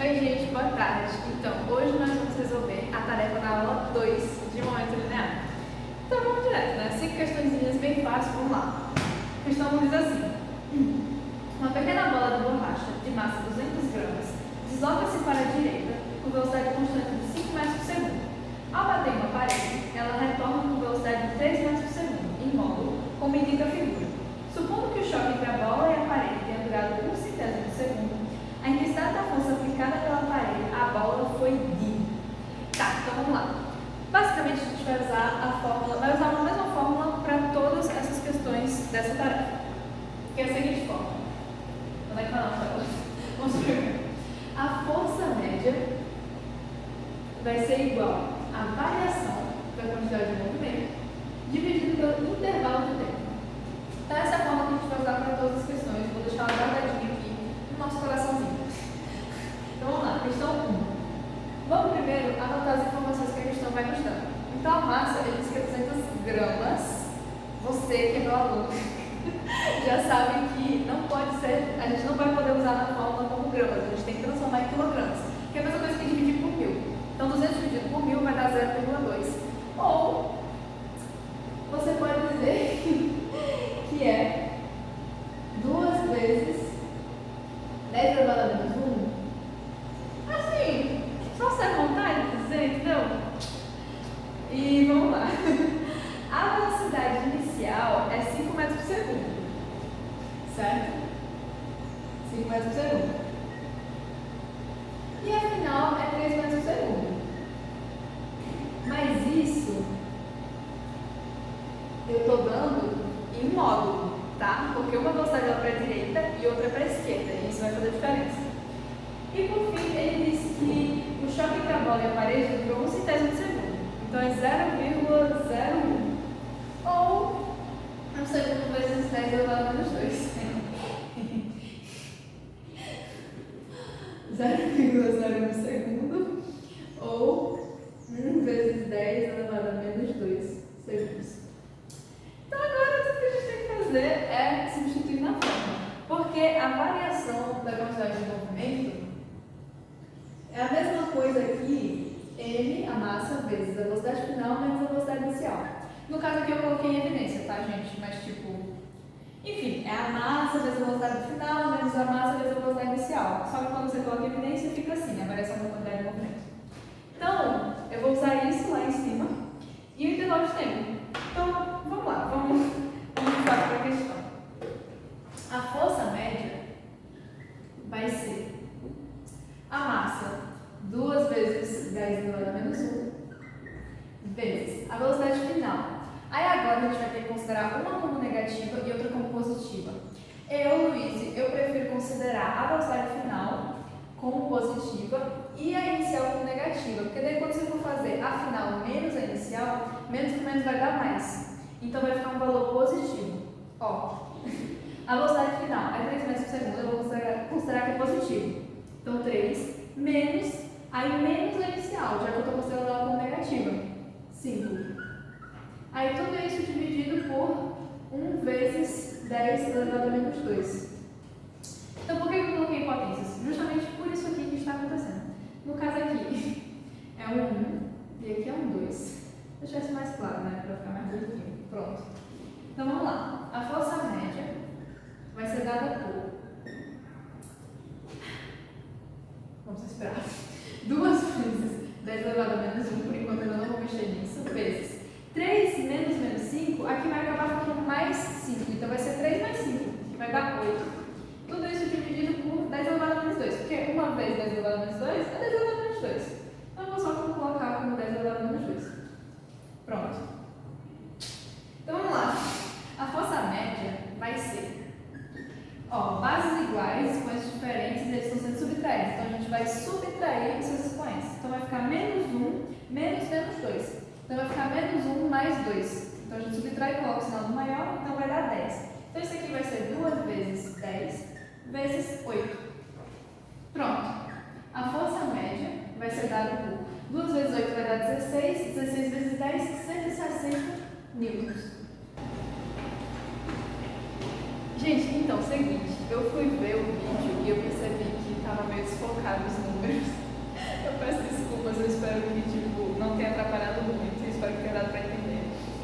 Oi gente, boa tarde. Então, hoje nós vamos resolver a tarefa da aula 2 de momento linear. Então vamos direto, né? 5 questõezinhas bem fáceis, vamos lá. A questão diz assim: uma pequena bola de borracha de massa 200 gramas desloca-se para a direita com velocidade constante de 5 metros por segundo. Ao bater em uma parede, ela retorna com velocidade de 3 metros por segundo, em módulo, como indica a figura. Supondo que o choque entre a bola e a parede tenha durado 1/100 de segundo, a intensidade da força aplicada pela parede à bola foi de... Tá, então vamos lá. Basicamente a gente vai usar a fórmula, vai usar a mesma fórmula para todas essas questões dessa tarefa, que é a seguinte fórmula. Onde é que ela não tá? Vamos primeiro. A força média vai ser igual à variação da quantidade de movimento dividido pelo intervalo de tempo. Então essa é a fórmula que a gente vai usar para todas as questões. Vou deixar ela guardadinha aqui no nosso coraçãozinho. Então vamos lá, questão 1. Vamos primeiro anotar as informações que a questão vai nos dar. Então a massa, ele diz que é 200 gramas. Você que é meu aluno já sabe que não pode ser, a gente não vai poder usar na fórmula como gramas, a gente tem que transformar em quilogramas, que é a mesma coisa que dividir por 1000. Então 200 dividido por 1000 vai dar 0,2. Ou você pode dizer que é 2 vezes 10 elevado a menos 1. Assim, só se é vontade de dizer, entendeu? E vamos lá. A velocidade inicial é 5 metros por segundo. Certo? 5 metros por segundo. E a final é 3 metros por segundo. Mas isso eu estou dando em módulo, tá? Porque uma velocidade é para a direita e outra é para a esquerda. E isso vai fazer diferença. E por fim, ele disse que o choque entre a bola e a parede durou 1/100 de segundo. Então é 0,01. Ou 1 segundo vezes 10 elevado a menos 2. 0,01 segundo. Ou 1 vezes 10 elevado a menos 2 segundos. Então agora tudo que a gente tem que fazer é substituir na fórmula. Porque a variação da quantidade de movimento é a mesma coisa que m, a massa, vezes a velocidade final menos a velocidade inicial. No caso aqui eu coloquei em evidência, tá, gente? Mas tipo... Enfim, é a massa vezes a velocidade final menos a massa vezes a velocidade inicial. Só que quando você coloca em evidência fica assim, a variação da quantidade de movimento. Então, eu vou usar isso lá em cima e o intervalo de tempo. Então, vamos lá, vamos usar para a questão. A força média vai ser a massa 2 vezes 10 elevado a menos 1 vezes a velocidade final. Aí agora a gente vai ter que considerar uma como negativa e outra como positiva. Eu, Luiz, eu prefiro considerar a velocidade final como positiva e a inicial como negativa, porque daí quando você for fazer a final menos a inicial, menos com menos vai dar mais. Então vai ficar um valor positivo. Ó, a velocidade final é 3 metros por segundo, eu vou considerar que é positivo. Então 3 menos, aí menos a inicial, já que eu estou considerando ela como negativa. 5. Aí tudo isso dividido por 1 vezes 10 elevado a menos 2. Então por que eu coloquei potências? Justamente por isso aqui que está acontecendo. No caso aqui é um 1 e aqui é um 2. Deixa isso mais claro, né? Para ficar mais bonitinho. Pronto. Então vamos lá. A força média vai ser dada por... Vamos esperar. 2 vezes 10 elevado a menos 1, por enquanto eu não vou mexer nisso, vezes 3 menos menos 5, aqui vai acabar ficando mais 5. Então vai ser 3 mais 5, que vai dar 8. Tudo isso dividido por 10 elevado a menos 2, porque uma vez 10 elevado a menos 2 é 10 elevado a menos 2. Então eu vou só colocar como 10 elevado a menos 2. Pronto. Então vamos lá. A força média vai ser, ó, bases iguais, expoentes diferentes, eles estão sendo subtraídos. Então a gente vai subtrair os seus expoentes. Então vai ficar menos 1 menos menos 2. Então vai ficar menos 1 mais 2. Então a gente subtrai e coloca o sinal do maior, então vai dar 10. Então isso aqui vai ser 2 vezes 10 vezes 8. Pronto. A força média vai ser dada por 2 vezes 8 vai dar 16, 16 vezes 10, 160 newtons. Gente, então, seguinte, eu fui ver o vídeo e eu percebi que tá estava meio desfocado os números. Eu peço desculpas, eu espero que não tenha atrapalhado muito, eu espero que tenha dado para entender.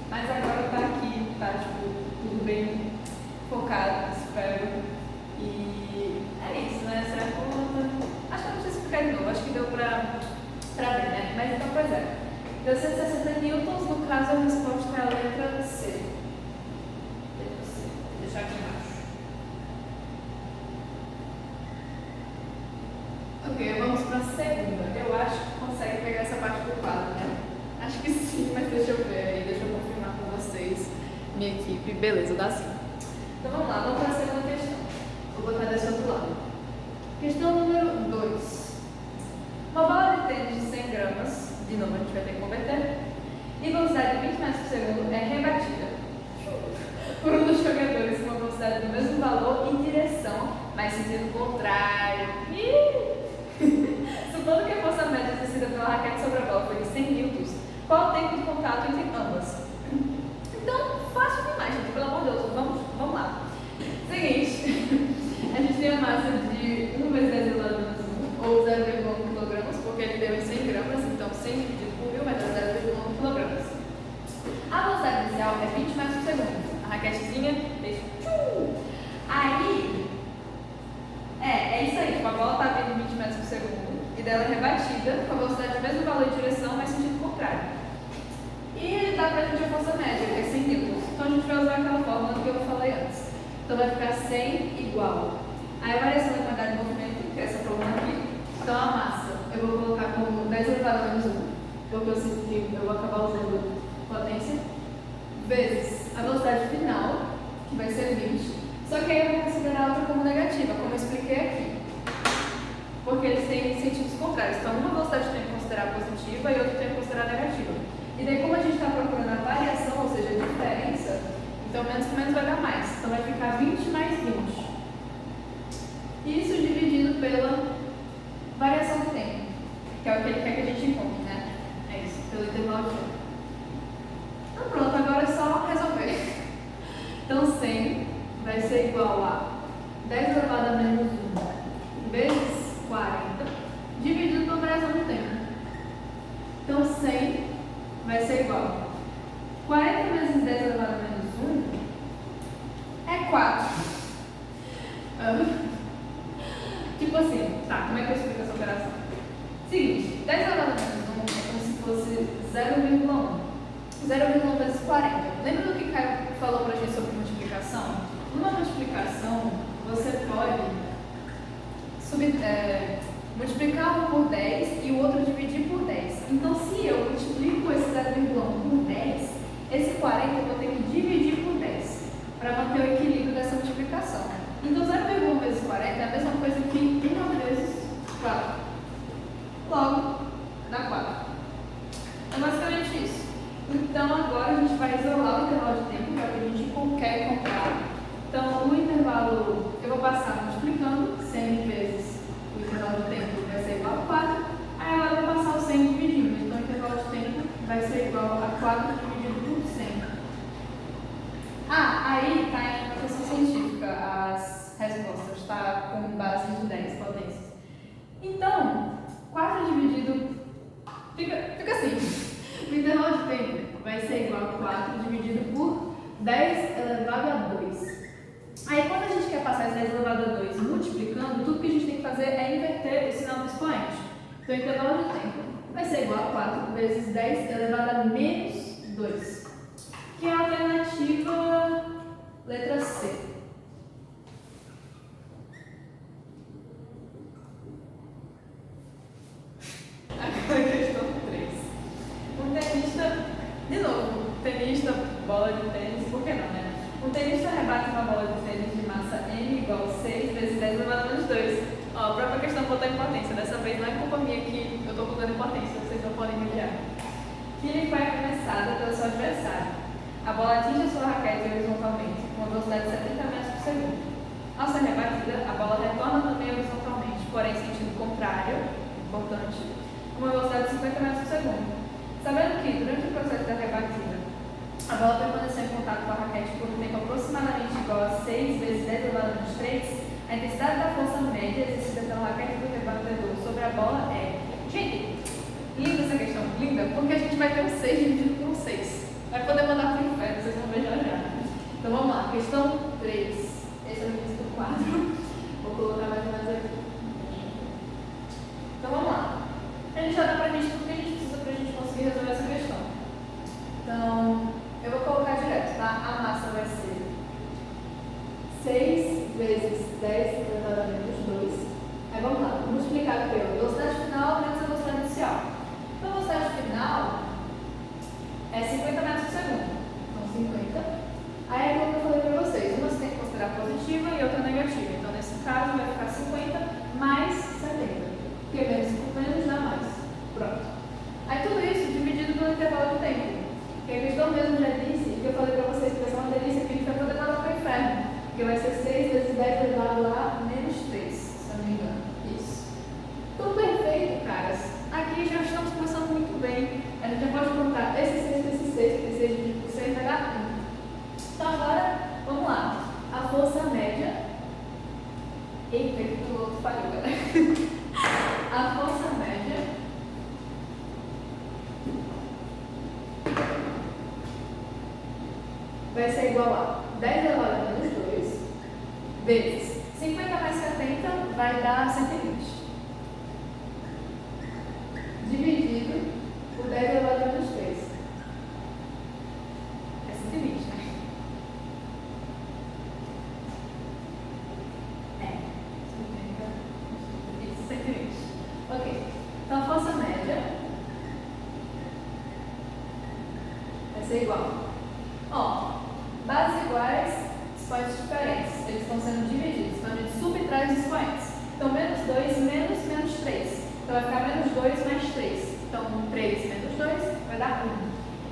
Mas agora tá aqui, tá tudo bem focado, espero. E é isso, né? Essa é a conta. Acho que eu não preciso explicar de novo, acho que deu pra ver, né? Mas então, pois é. Deu 160 newtons, no caso a resposta é a letra C. Vou deixar aqui embaixo. Ok, vamos para a segunda. Eu acho que consegue pegar essa parte do quadro, né? Acho que sim, mas deixa eu ver aí, deixa eu confirmar com vocês, minha equipe. Beleza, dá sim. Então vamos lá, vamos para a segunda questão. Vou botar desse outro lado. Questão número 2. Uma bola de tênis de 100 gramas, de novo a gente vai ter que converter, e velocidade de 20 metros por segundo é rebatida por um dos jogadores com uma velocidade do mesmo valor em direção, mas sentido contrário. Supondo que a força média exercida pela raquete sobre a bola foi de 100 newtons, qual o tempo de contato entre ambas? Então, fácil demais, gente, pelo amor de Deus, vamos lá. Seguinte, a gente tem a massa de 1 vezes 10 elevado a menos 1, ou 0,1 kg, porque ele deu em 100 gramas, então 100 dividido por 1000 vai dar 0,1 kg. A velocidade inicial é 20 metros por segundo. A raquetezinha fez tchum! Aí, é isso aí, tipo, a bola está vindo 20 metros por segundo e dela é rebatida com a velocidade do mesmo valor de direção, mas sentido contrário. E ele dá pra gente a força média, que é 100 newtons. Então a gente vai usar aquela fórmula que eu falei antes. Então vai ficar 100 igual. Aí a variação da quantidade de movimento, que é essa fórmula aqui. Então a massa, eu vou colocar como 10 elevado a menos 1, porque eu sinto que eu vou acabar usando potência, vezes a velocidade final, que vai ser 20. Só que aí eu vou considerar a outra como negativa, como eu expliquei aqui. Porque eles têm sentidos contrários. Então, uma velocidade tem que considerar positiva e outra tem que considerar negativa. E daí, como a gente está procurando a variação, ou seja, a diferença, então menos com menos vai dar mais. Então, vai ficar 20 mais 20. Isso dividido pela variação do tempo, que é o que ele quer que a gente encontre, né? É isso, pelo intervalo de tempo. Então, pronto, agora é só resolver. Então, 100 vai ser igual a 10 elevado a menos 1 vezes 40, dividido pela variação do tempo. Então, 100 vai ser igual a 40 vezes 10 elevado a menos 1 é 4. Tipo assim, tá, como é que eu explico essa operação? Seguinte, 10 elevado a menos 1 é como se fosse 0,1. 0,1 vezes 40. Lembra do que Caio falou pra gente sobre multiplicação? Numa multiplicação, você pode multiplicar um por 10 e o outro dividir por 10. Então, se eu multiplico esse 0,1 por 10, esse 40 eu vou ter que dividir por 10 para manter o equilíbrio dessa multiplicação. Então, 0,1 vezes 40 é a mesma coisa que 1 vezes 4. Logo, dá 4. É basicamente isso. Então, agora a gente vai isolar o intervalo de tempo, que é o que a gente quer encontrar. Então, o intervalo, eu vou passar multiplicando 100 vezes o intervalo de tempo vai ser igual a 4. Aí agora eu vou passar o 100 dividindo. Então, o intervalo de tempo vai ser igual a 4 dividido por 100. Aí está em notação científica as respostas, está com base de 10 potências. Então, 4 dividido, fica assim. O intervalo de tempo vai ser igual a 4 dividido por 10 elevado a 2. Aí, quando a gente quer passar esse 10 elevado a 2 multiplicando, tudo que a gente tem que fazer é inverter o sinal do expoente. Então, o intervalo de tempo vai ser igual a 4 vezes 10 elevado a menos 2, que é a alternativa letra C. Agora a questão 3. Um tenista, de novo, tenista, bola de tênis, por que não, né? Um tenista rebate uma bola de tênis de massa M igual a 6 vezes 10 elevado a menos 2. Ó, a própria questão botou em potência. Dessa vez não é culpa minha que eu estou botando em potência, vocês não podem me guiar. Que foi arremessada pelo seu adversário. A bola atinge a sua raquete horizontalmente com uma velocidade de 70 metros por segundo. Ao ser rebatida, a bola retorna também horizontalmente, porém em sentido contrário, importante, com uma velocidade de 50 metros por segundo. Sabendo que, durante o processo da rebatida, a bola permaneceu em contato com a raquete por um tempo aproximadamente igual a 6 vezes 10 elevado a menos 3, a intensidade da força média exercida pela raquete do batedor sobre a bola é... Gente, linda essa questão, linda, porque a gente vai ter um 6 dividido por um 6. Vai poder mandar para o inferno, vocês vão ver já já. Então vamos lá, questão 3. Esse é o início do quadro. Vou colocar mais ou menos aqui. Então vamos lá. Ele já dá pra gente tudo que a gente precisa pra gente conseguir resolver essa questão. Então, eu vou colocar direto, tá? A massa vai ser 6 vezes 10 elevado a menos 2. Aí vamos lá, multiplicado pela velocidade final menos a velocidade inicial. Então, a velocidade final é 50 metros por segundo. Então, 50. Aí, como eu falei para vocês, uma você tem que considerar positiva e outra negativa. Então, nesse caso, vai ficar 50 mais 70. Porque menos 5 menos dá mais. Pronto. Aí, tudo isso dividido pelo intervalo de tempo. Que a questão mesmo já disse, que eu falei para vocês que vai ser uma delícia, que a gente vai poder mandar para o inferno. Porque vai ser 6 vezes 10 elevado a menos 3, se eu não me engano. Isso. Tudo perfeito, caras. Aqui já estamos começando muito bem. A gente já pode contar esse 6 com esse 6, porque 6 dividido por 6 vai dar 1. Então agora, vamos lá. A força média. Eita, que o outro falhou, galera. A força média vai ser igual a 10 elevado a menos 2 vezes 50 mais 70 vai dar 120. Dividido por 10 elevado a menos 3. É 120, né? É. 120. Ok. Então a força média vai ser igual. Ó, bases iguais, expoentes diferentes. Eles estão sendo divididos. Então a gente subtrai os expoentes. Então menos 2 menos 3. Então vai ficar menos 2 mais 3. Então 3 menos 2 vai dar 1.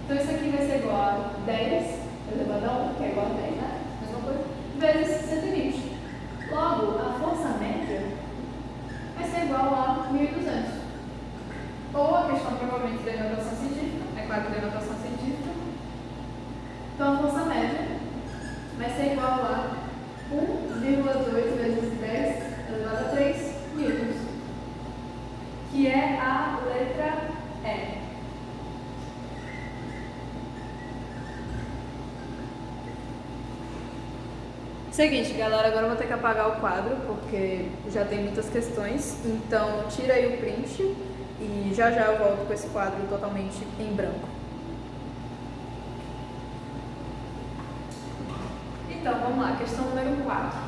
Então isso aqui vai ser igual a 10 elevado a 1, que é igual a 10, né? Mesma coisa. Vezes 120. Logo, a força média vai ser igual a 1.200. Ou a questão provavelmente da notação científica. É claro que da notação científica. Então a força média vai ser igual a 1,2 vezes 10 elevado a 3 newtons, que é a letra E. Seguinte, galera, agora eu vou ter que apagar o quadro, porque já tem muitas questões, então tira aí o print e já eu volto com esse quadro totalmente em branco. Então, vamos lá, questão número 4.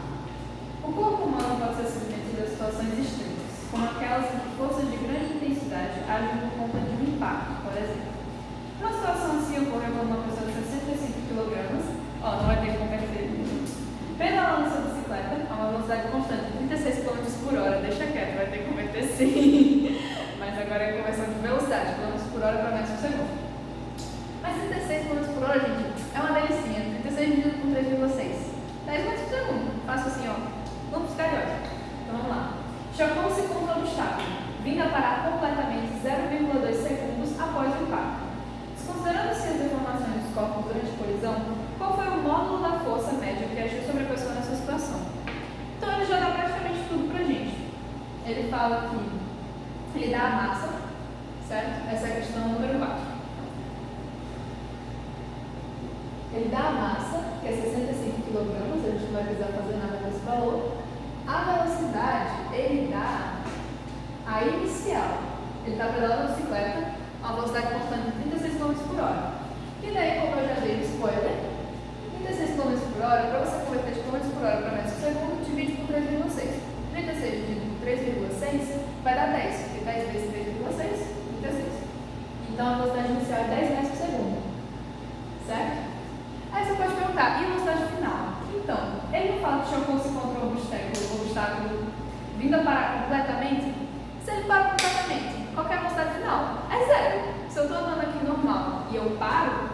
O corpo humano pode ser submetido a situações extremas, como aquelas em que forças de grande intensidade agem por conta de um impacto, por exemplo. Uma situação assim ocorreu com uma pessoa de 65 kg, não vai ter que converter, pedalando sua bicicleta a uma velocidade constante de 36 km por hora, deixa quieto, vai ter que converter sim, mas agora é conversão de velocidade, km por hora para metros por segundo. Mas 36 km por hora, gente, é uma delicinha. 36 dividido por 3,6. 10 metros por segundo. Faço assim, ó. Vamos buscar de ótimo. Então vamos lá. Chocou-se contra o obstáculo, vindo a parar completamente 0,2 segundos após o impacto. Desconsiderando-se as deformações dos corpos durante a colisão, qual foi o módulo da força média que agiu sobre a pessoa nessa situação? Então ele já dá praticamente tudo pra gente. Ele fala que ele dá a massa, certo? Essa é a questão número 4. Ele dá a massa, que é 65 kg, a gente não vai precisar fazer nada com esse valor. A velocidade, ele dá a inicial. Ele está pedalando a bicicleta a uma velocidade constante de 36 km por hora. E daí, como eu já dei o spoiler, 36 km por hora, para você converter de km por hora para metros por segundo, divide por 3,6. 36 dividido por 3,6 vai dar 10, porque 10 vezes 3,6, 36. Então a velocidade inicial é 10 metros por segundo. Certo? Aí você pode perguntar, e a velocidade final? Então, ele não fala que chocou-se contra o obstáculo vindo a parar completamente? Se ele para completamente, qual é a velocidade final? É zero. Se eu estou andando aqui normal e eu paro,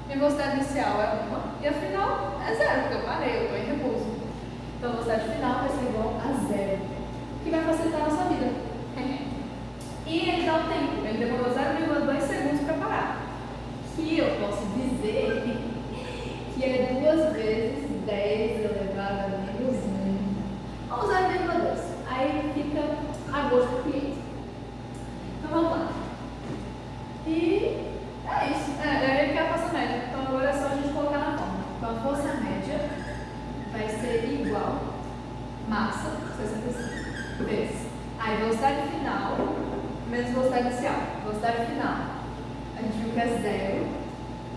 minha velocidade inicial é 1 e a final é zero, porque eu parei, eu estou em repouso. Então a velocidade final vai ser igual a zero, que vai facilitar a nossa vida. E ele dá o tempo, ele demorou 0,2 segundos para parar. Que eu posso dizer que é 2 vezes 10 elevado a menos 1. Ou 0,2. Aí fica a gosto velocidade final menos velocidade inicial. Velocidade final, a gente viu que é zero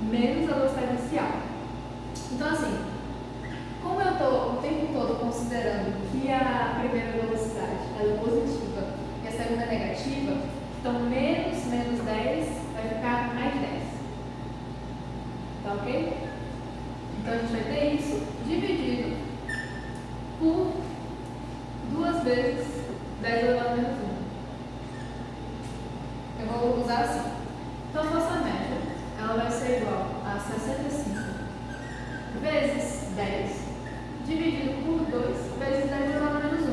menos a velocidade inicial. Então, assim, como eu estou o tempo todo considerando que a primeira velocidade ela é positiva e a segunda é negativa, então menos 10 vai ficar mais 10. Tá ok? Então a gente vai ter isso dividido por 2 vezes 10 elevado a menos 1. Eu vou usar assim. Então a nossa média ela vai ser igual a 65 vezes 10 dividido por 2 vezes 10 elevado a menos 1.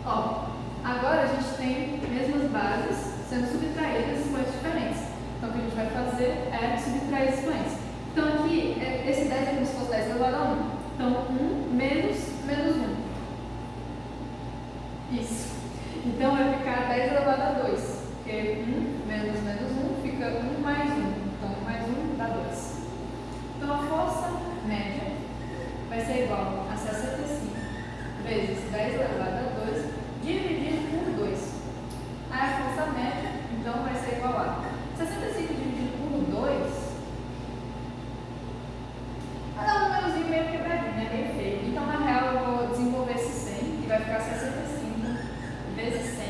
Ó, agora a gente tem mesmas bases sendo subtraídas expoentes diferentes. Então o que a gente vai fazer é subtrair expoentes. Então aqui, esse 10 é como se fosse 10 elevado a 1. Então 1 menos 1. Isso. Então vai ficar 10 elevado a 2. Porque 1 menos 1 fica 1 mais 1. Então 1 mais 1 dá 2. Então a força média vai ser igual a 65 vezes 10 elevado a 2 dividido por 2. Aí a força média, então, vai ser igual a 65 dividido por 2. Vai dar um númerozinho meio quebradinho, né? Meio feio. Então, na real, eu vou desenvolver esse 100 e vai ficar 65 vezes 100.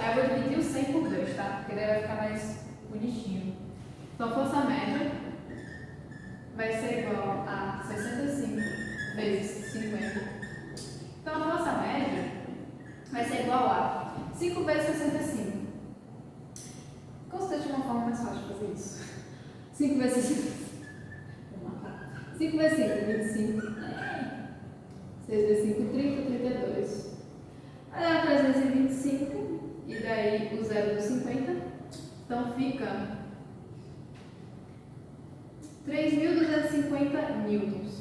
Aí eu vou dividir o 100 por 2, tá? Porque daí vai ficar mais bonitinho. Então, a força média vai ser igual a 65 vezes 50. Então, a força média vai ser igual a 5 vezes 65. Constante é uma forma mais fácil de fazer isso. 5 vezes 65. Vou matar. 5 vezes 5, 25. 6 vezes 5, 30, 32. Aí dá 325. E daí o zero do 50. Então fica 3.250 newtons,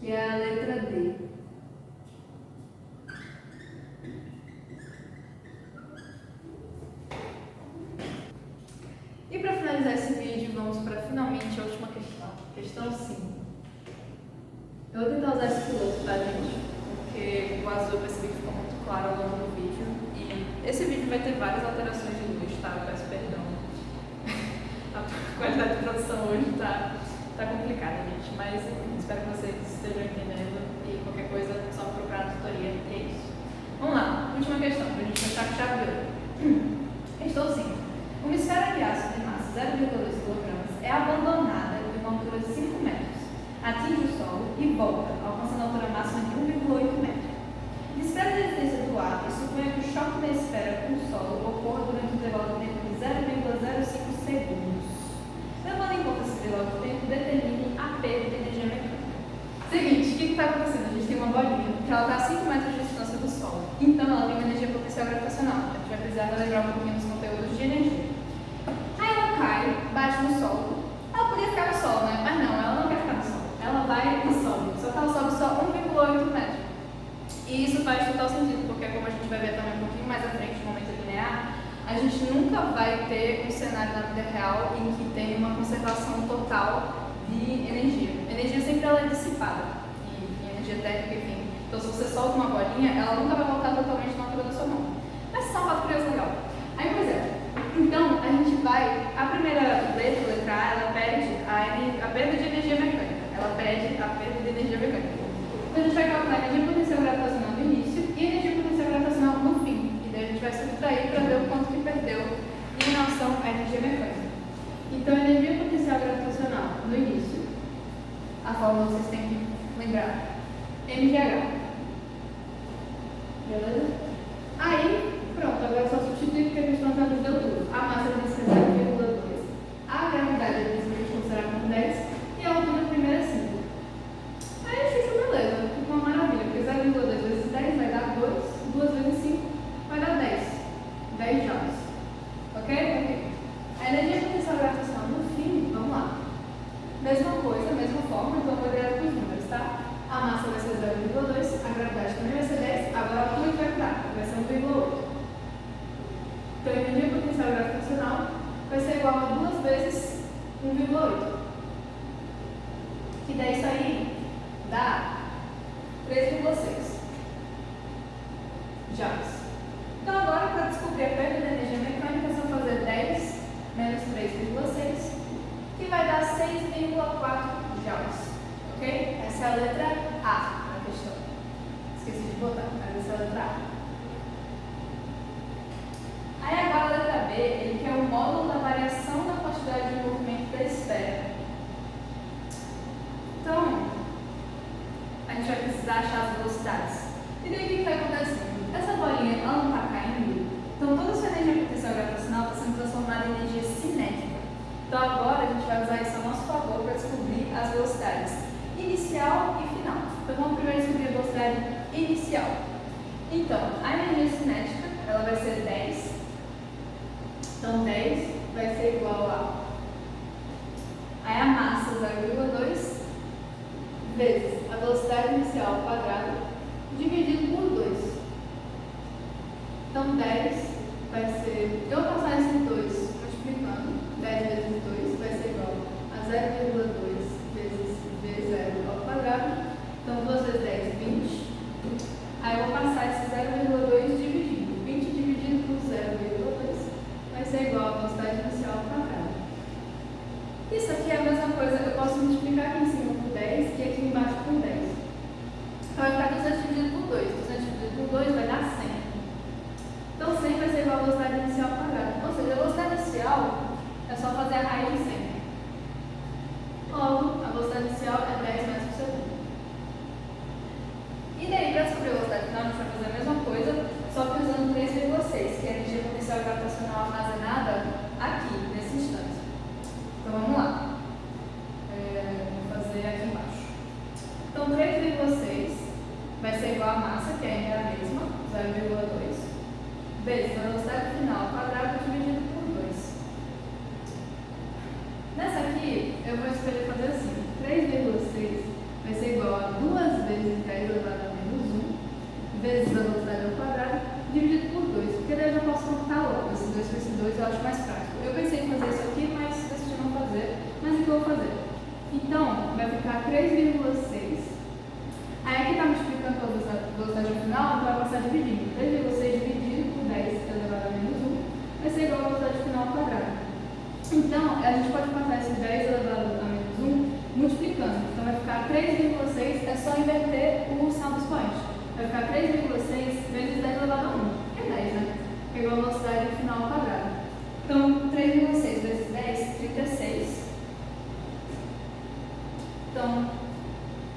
que é a letra D. E para finalizar esse vídeo, vamos para finalmente a última questão. Questão 5. Eu vou tentar usar esse piloto, tá, gente? Porque o azul eu percebi que ficou muito claro ao longo do vídeo. E esse vídeo vai ter várias alterações de luz, tá? Eu peço perdão. A qualidade de produção hoje tá complicada, gente. Mas espero que vocês estejam entendendo. E qualquer coisa, só procurar a tutoria. E é isso. Vamos lá, última questão, para a gente fechar com chave de ouro. Questão 5. Uma esfera de aço de massa 0,2 kg é abandonada de uma altura de 5 metros, atinge o solo e volta, alcançando a altura máxima de 1,8 metros. Despreze a resistência do ar e suponha que o choque da esfera com o solo ocorra durante um intervalo de tempo de 0,05 segundos. Levando em conta esse intervalo de tempo, determine a perda de energia mecânica. Seguinte, o que está acontecendo? A gente tem uma bolinha que ela está a 5 metros de distância do solo, então ela tem uma energia potencial gravitacional. A gente vai precisar relembrar um pouquinho dos conteúdos de energia. Cai, bate no solo. Ela podia ficar no solo, né? Mas não, ela não quer ficar no solo. Ela vai e sobe. Só que ela sobe só 1,8 metros. E isso faz total sentido, porque como a gente vai ver também um pouquinho mais à frente, no momento linear, a gente nunca vai ter um cenário na vida real em que tem uma conservação total de energia. A energia sempre ela é dissipada. E energia térmica, enfim. Então se você solta uma bolinha, ela nunca vai voltar totalmente na altura da sua mão. Mas isso é um fato curioso legal. Aí, por exemplo, então, a gente vai, a primeira letra A, ela pede a perda de energia mecânica. Ela pede a perda de energia mecânica. Então, a gente vai calcular a energia potencial gravitacional no início e a energia potencial gravitacional no fim. E daí a gente vai subtrair para ver o quanto que perdeu em relação à energia mecânica. Então, a energia potencial gravitacional no início, a fórmula vocês têm que lembrar, mgh. Beleza? Aí, pronto, agora é só substituir porque a questão já nos deu tudo. A massa é 0,2, a gravidade a gente considerar como 10 e a altura primeira é 5. Aí, chuchu, beleza, fica uma maravilha, porque 0,2 vezes 10 vai dar 2, 2 vezes 5 vai dar 10. 10 joules. Ok? Ok. A energia potencial gravitacional no fim, vamos lá. Mesma coisa, mesma forma, então eu vou direto para os números, tá? A massa vai ser 0,2, a gravidade também vai ser 10, agora a altura vai mudar, vai ser 1,8. Então, a energia potencial gravitacional vai ser igual a 2 vezes 1,8. Que daí isso aí dá 3,6 joules. Então, agora, para precisar achar as velocidades. E daí o que está acontecendo? Essa bolinha ela não está caindo, então toda essa energia potencial gravitacional está sendo transformada em energia cinética. Então agora a gente vai usar isso a nosso favor para descobrir as velocidades inicial e final. Então vamos primeiro descobrir a velocidade inicial. Então, a energia cinética ela vai ser 10. Então 10 vai ser igual a... Aí a massa 0,2 vezes a velocidade inicial ao quadrado dividido por 2. Então 10 vai ser... Eu vou passar esse 2 multiplicando. 10 vezes 2 vai ser igual a 0,2 vezes V0 ao quadrado. Então 2 vezes 10, 20. Aí eu vou passar esse 0,2 dividido. 20 dividido por 0,2 vai ser igual a velocidade inicial ao quadrado. Isso aqui é a mesma coisa, eu posso multiplicar aqui em cima por 10 e aqui embaixo por 10. Então vai ficar 200 dividido por 2. 200 dividido por 2 vai dar 100. Então 100 vai ser igual a velocidade inicial ao quadrado. Ou seja, a velocidade inicial é só fazer a raiz de 100. Logo, a velocidade inicial é 10 metros por segundo. E daí, para descobrir a velocidade final, a gente vai fazer a mesma coisa, só que usando 3,6, que é a energia potencial gravitacional armazenada aqui, nesse instante. Então vamos lá. Vou fazer aqui embaixo. Então 3,6 vai ser igual a massa, que ainda é a mesma, 0,2, vezes a velocidade final ao quadrado dividido por 2. Nessa aqui, eu vou escolher fazer assim. 3,6 vai ser igual a 2 vezes 10 elevado a menos 1, vezes a velocidade ao quadrado, dividido por 2. Porque daí eu já posso cortar logo. Esse 2 com esse 2 eu acho mais prático. Eu pensei em fazer isso aqui, mas decidi não fazer. Mas o que eu vou fazer? Então, vai ficar 3,6. Aí aqui está multiplicando a velocidade final, então vai passar dividindo. 3,6 dividido por 10 elevado a menos 1 vai ser igual a velocidade final ao quadrado. Então, a gente pode passar esse 10 elevado a menos 1 multiplicando. Então, vai ficar 3,6, é só inverter o saldo expoente. Vai ficar 3,6 vezes 10 elevado a 1, que é 10, né? Que é igual a velocidade final ao quadrado. Então, 3,6 vezes 10, 36. Então,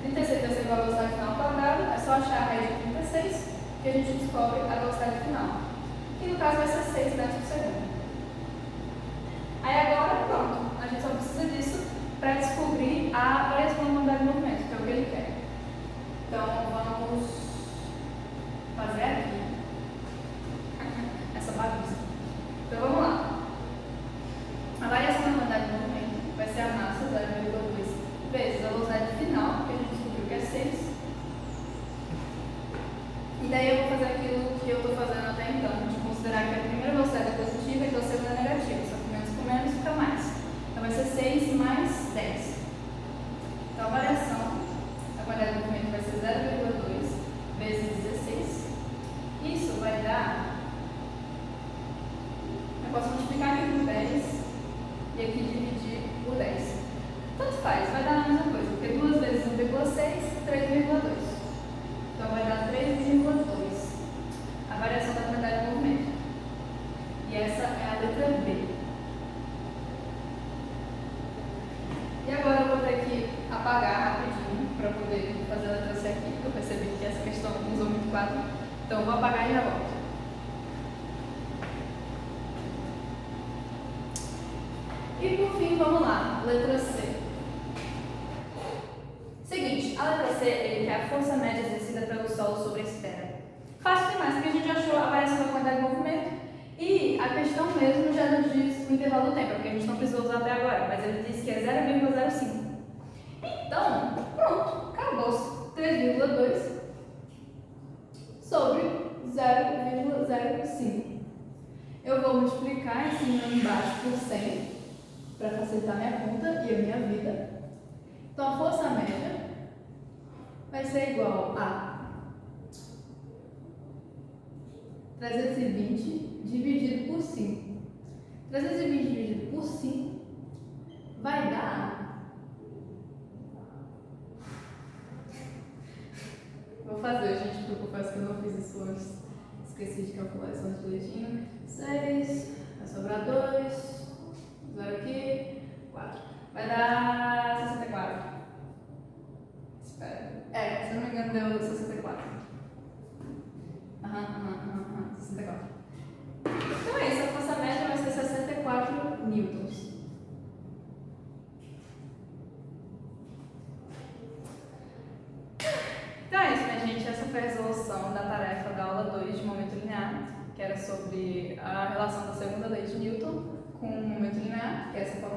36 vai ser igual a velocidade final ao quadrado, é só achar a raiz de 36 que a gente descobre a velocidade final. E no caso vai ser 6 metros por segundo. Aí agora, pronto, a gente só precisa disso para descobrir a variação da quantidade de movimento, que é o que ele quer. Então, vamos fazer aqui essa bagunça. Então, vamos lá. A variação da quantidade de movimento vai ser a massa 0,2 vezes a velocidade final, que a gente descobriu que é 6. E daí eu vou fazer aquilo que eu estou fazendo até então, de considerar que a primeira velocidade é positiva e a segunda é negativa. Só que menos com menos fica mais. Então vai ser 6 mais 10. Então a variação da quantidade de movimento vai ser 0,2 vezes 16. Isso vai dar... Eu posso multiplicar aqui por 10 e aqui dividir por 10. Tanto faz, vai dar a mesma coisa, porque 2 vezes 1,6, 3,2. Então vai dar 3,2. A variação da quantidade de movimento. E essa é a letra B. E agora eu vou ter que apagar rapidinho para poder fazer a letra C aqui, porque eu percebi que essa questão usou muito 4. Então eu vou apagar e já volto. E por fim, vamos lá, letra C. Seguinte, a letra C ele quer a força média exercida pelo solo sobre a esfera. Fácil demais, porque a gente achou a variação da quantidade de movimento e a questão mesmo já nos diz o intervalo do tempo, porque a gente não precisou usar até agora, mas ele disse que é 0,05. Então, pronto, acabou-se. 3,2 sobre 0,05. Eu vou multiplicar em cima e embaixo por 100 para facilitar minha conta e a minha vida. Então, a força média vai ser igual a 320 dividido por 5. 320 dividido por 5 vai dar... Vou fazer, gente, porque eu confesso que eu não fiz isso antes. Esqueci de calcular isso antes direitinho. 6, vai sobrar 2, 0 aqui, 4. Vai dar 64. Espera. Se eu não me engano, deu sobre a relação da segunda lei de Newton com o momento linear, que é essa forma